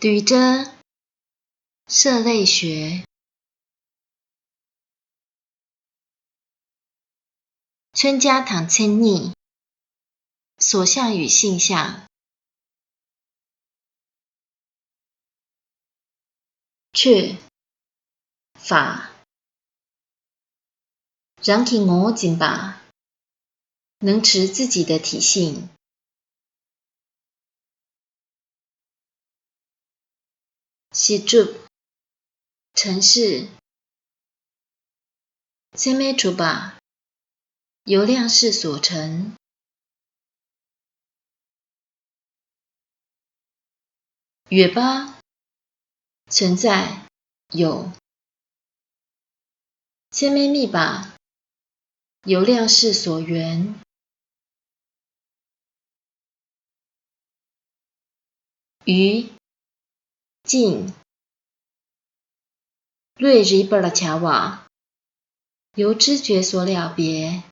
对着社类学，春家堂迁逆，所向与性向，却法，让其我紧把，能持自己的体性。协助城市千枚除把，由量势所成。月巴存在有千枚密把，由量势所缘。于尽瑞日巴拉恰瓦，由知觉所了别。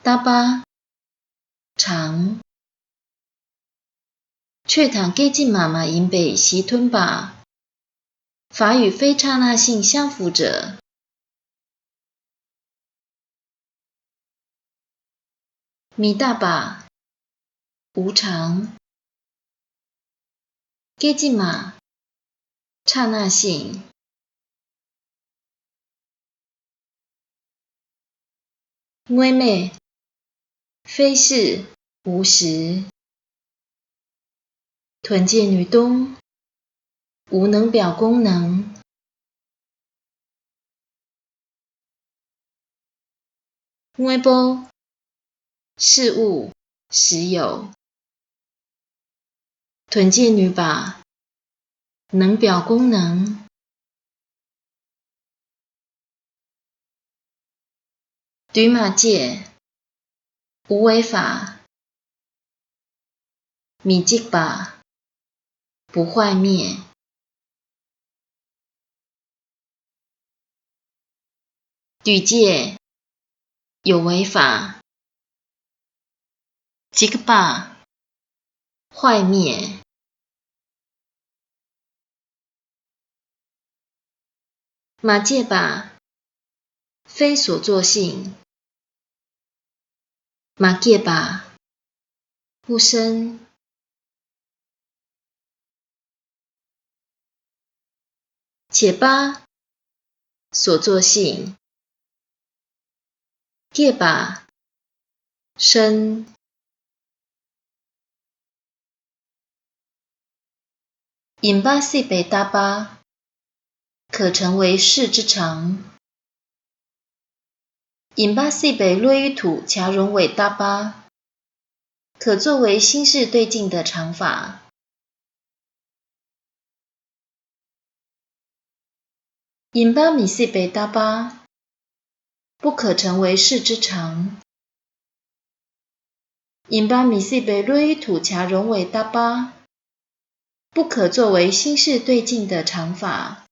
大巴长，却堂给进妈妈因北西吞把，法与非刹那性相符者。米大把无常，给进马刹那性。微昧非是无实，屯界女东无能表功能。微波事物实有，屯界女把能表功能。对马界无为法，米即把不坏灭。对界有为法，即个把坏灭。马界把非所作性，马界把不生。且巴所作性，界把生。引巴系北大巴，可成为世之常。引巴系北落于土恰融为大巴，可作为心事对境的常法。引巴米系北大巴，不可成为世之常。引巴米系北落于土恰融为大巴，不可作为心事对境的常法。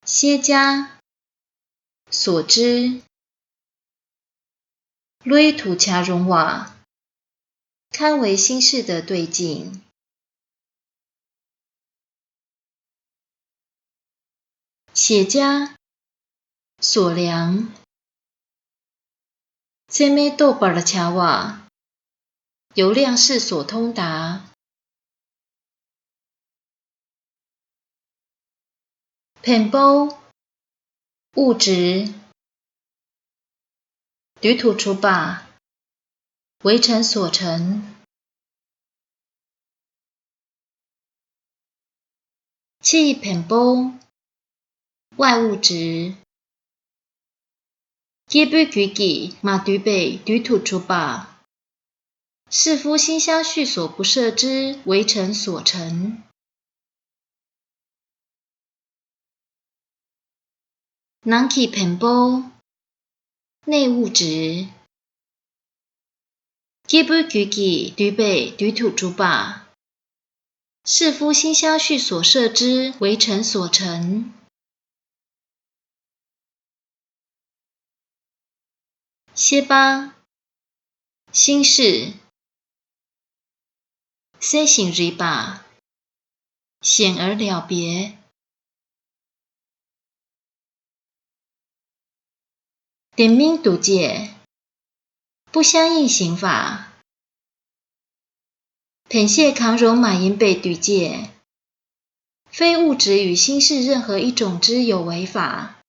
歇家所知，落于土恰融瓦，堪为心事的对境。写家所量，千枚豆巴的恰瓦，由量势所通达。偏波物质，对土除把，为尘所成。气偏波外物质，基本举己马对北对土除把，是夫心相续所不摄之，为尘所成。囊气偏波内物质，基本举己对北对土除把，是夫心相续所摄之，为尘所成。歇巴，心事，西行日吧，显而了别。点名读解，不相应刑法。品谢扛容马应被读解，非物质与心事任何一种之有违法。